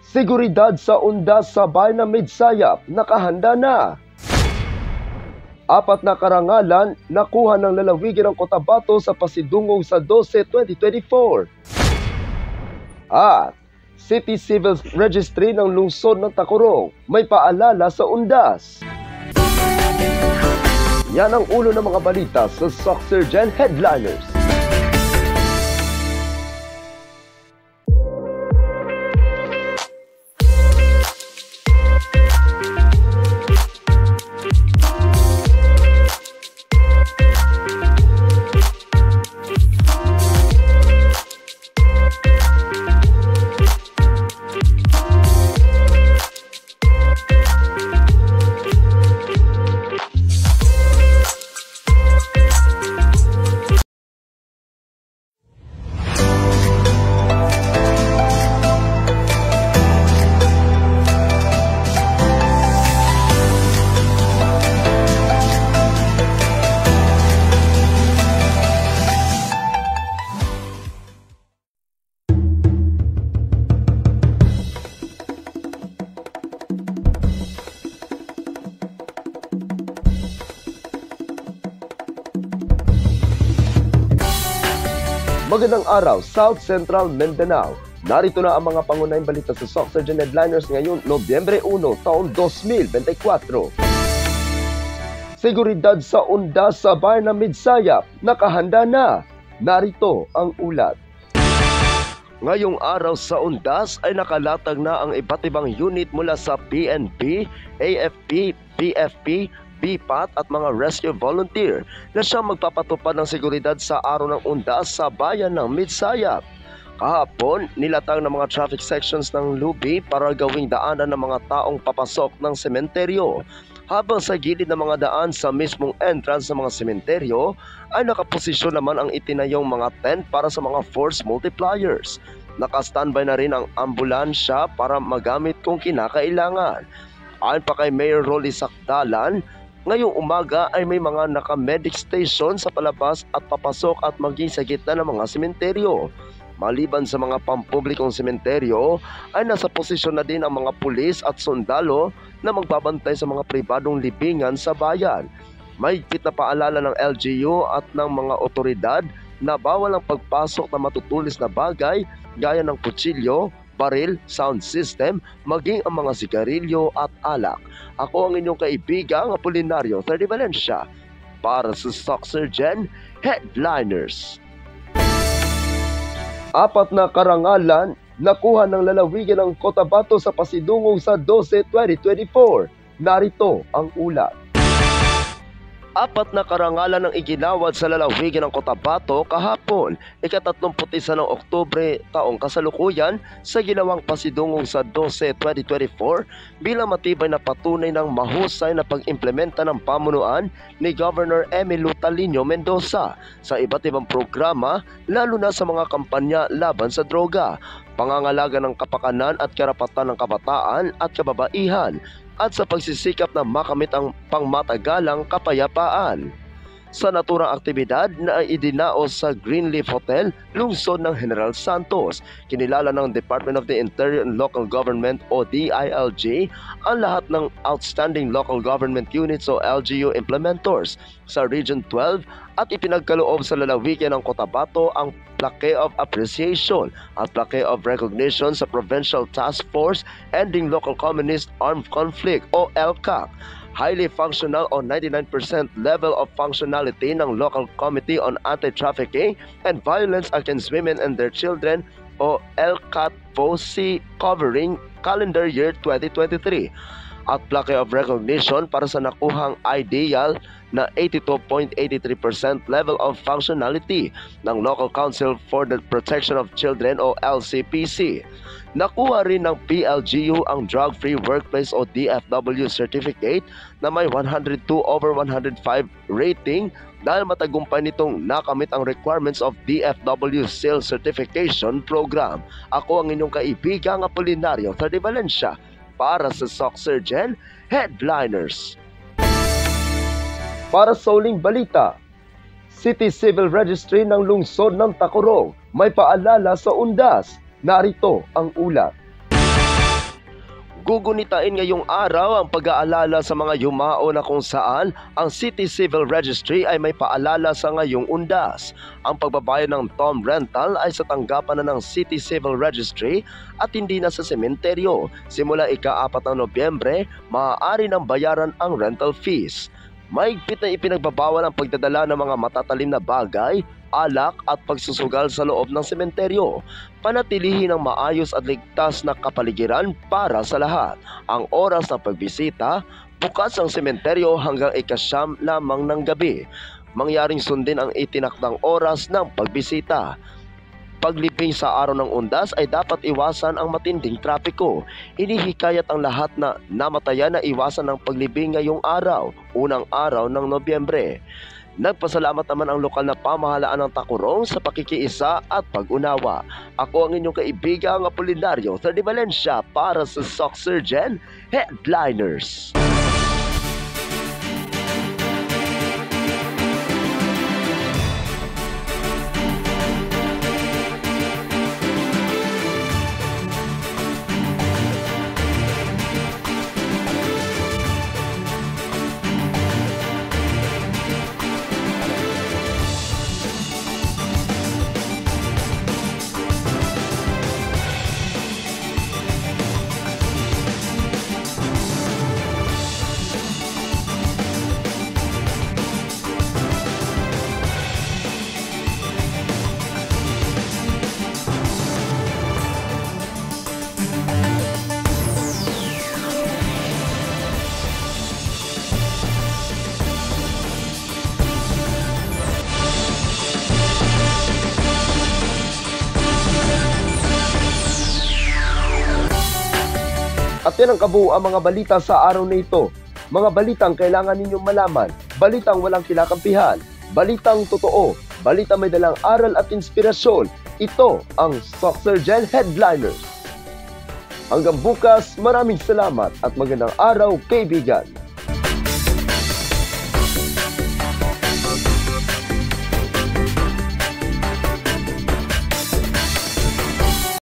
Seguridad sa undas sa bayan ng Midsayap, nakahanda na. 4 na karangalan nakuha ng lalawigan ng Cotabato sa pasidungog sa 12, 2024. At City Civil Registry ng lungsod ng Tacurong may paalala sa undas. Yan ang ulo ng mga balita sa Soxurgen Headliners. Magandang araw, South Central Mindanao. Narito na ang mga pangunahing balita sa Soxurgen Headliners ngayong Nobyembre 1, taon 2024. Seguridad sa undas sa bayan ng Midsayap, nakahanda na. Narito ang ulat. Ngayong araw sa undas ay nakalatag na ang iba't ibang unit mula sa PNP, AFP, PFP, BPAT at mga rescue volunteer na siyang magpapatupad ng seguridad sa araw ng undas sa bayan ng Midsayap. Kahapon, nilatag ng mga traffic sections ng Lubi para gawing daanan ng mga taong papasok ng sementeryo. Habang sa gilid ng mga daan sa mismong entrance ng mga sementeryo ay nakaposisyon naman ang itinayong mga tent para sa mga force multipliers. Naka-standby na rin ang ambulansya para magamit kung kinakailangan. Ayon pa kay Mayor Rolly Sacdalan, ngayong umaga ay may mga naka-medic station sa palabas at papasok at maging sa gitna ng mga sementeryo. Maliban sa mga pampublikong sementeryo, ay nasa posisyon na din ang mga pulis at sundalo na magbabantay sa mga pribadong libingan sa bayan. Mahigpit na paalala ng LGU at ng mga otoridad na bawal ang pagpasok ng matutulis na bagay gaya ng kutsilyo, baril, sound system, maging ang mga sigarilyo at alak. Ako ang inyong kaibigang Apolinario Thirdy Valencia para sa Soxurgen Headliners. 4 na karangalan nakuha ng lalawigan ng Cotabato sa pasidungog sa 12, 2024. Narito ang ulat. 4 na karangalan ang iginawad sa lalawigan ng Cotabato kahapon, ika-31 ng Oktubre taong kasalukuyan sa ginawang pasidungong sa 12, 2024 bilang matibay na patunay ng mahusay na pag-implementa ng pamunuan ni Governor Emilio Talino Mendoza sa iba't ibang programa, lalo na sa mga kampanya laban sa droga, pangangalaga ng kapakanan at karapatan ng kabataan at kababaihan, at sa pagsisikap na makamit ang pangmatagalang kapayapaan. Sa naturang aktibidad na idinaos sa Greenleaf Hotel, lungsod ng General Santos, kinilala ng Department of the Interior and Local Government o DILG ang lahat ng outstanding local government units o LGU implementors sa Region 12 at ipinagkaloob sa lalawigan ng Cotabato ang Plaque of Appreciation at Plaque of Recognition sa Provincial Task Force Ending Local Communist Armed Conflict o LCAC. Highly functional o 99% level of functionality ng Local Committee on Anti-Trafficking and Violence Against Women and Their Children o LCAT-FOCI covering calendar year 2023 at Plaque of Recognition para sa nakuhang ideal na 82.83% level of functionality ng Local Council for the Protection of Children o LCPC. Nakuha rin ng PLGU ang Drug-Free Workplace o DFW Certificate na may 102/105 rating dahil matagumpay nitong nakamit ang requirements of DFW SEAL Certification Program. Ako ang inyong kaibigang Apolinario Thirdy Valencia para sa Soxurgen Headliners. Para sa uling balita, City Civil Registry ng lungsod ng Tacurong may paalala sa undas. Narito ang ulat. Gugunitain ngayong araw ang pag-aalala sa mga yumao na kung saan ang City Civil Registry ay may paalala sa ngayong undas. Ang pagbabayad ng tomb rental ay sa tanggapan na ng City Civil Registry at hindi na sa sementeryo. Simula ika-4 ng Nobyembre, maaari nang bayaran ang rental fees. Mahigpit na ipinagbabawal ang pagdadala ng mga matatalim na bagay, alak at pagsusugal sa loob ng sementeryo. Panatilihin ang maayos at ligtas na kapaligiran para sa lahat. Ang oras ng pagbisita, bukas ang sementeryo hanggang ika-9 lamang ng gabi. Mangyaring sundin ang itinakdang oras ng pagbisita. Paglibing sa araw ng undas ay dapat iwasan ang matinding trapiko. Inihikayat ang lahat na namatayan na iwasan ang paglibing ngayong araw, unang araw ng Nobyembre. Nagpasalamat naman ang lokal na pamahalaan ng Tacurong sa pakikiisa at pag-unawa. Ako ang inyong kaibigang Apolinario Di Valencia para sa Sock Surgeon Headliners. At yan ang kabuuan mga balita sa araw na ito. Mga balitang kailangan ninyong malaman, balitang walang kinakampihan, balitang totoo, balitang may dalang aral at inspirasyon. Ito ang Sock Surgeon Headliners. Hanggang bukas, maraming salamat at magandang araw, kaibigan.